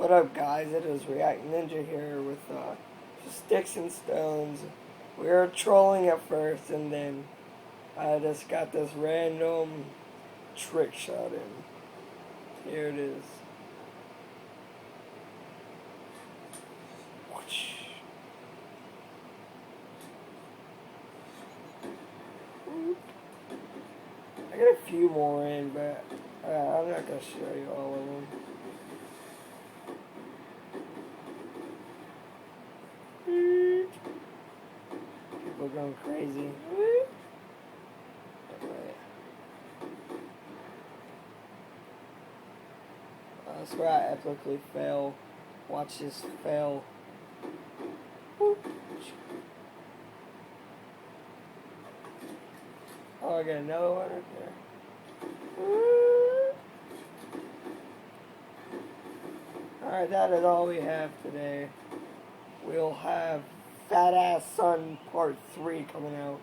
What up, guys? It is React Ninja here with Sticks and Stones. We were trolling at first, and then I just got this random trick shot in. Here it is. I got a few more in, but I'm not going to show you all of them. People going crazy. That's where I epically fail. Watch this fail. Oh, I got another one right there. Alright, that is all we have today. We'll have Fat Ass Son Part 3 coming out.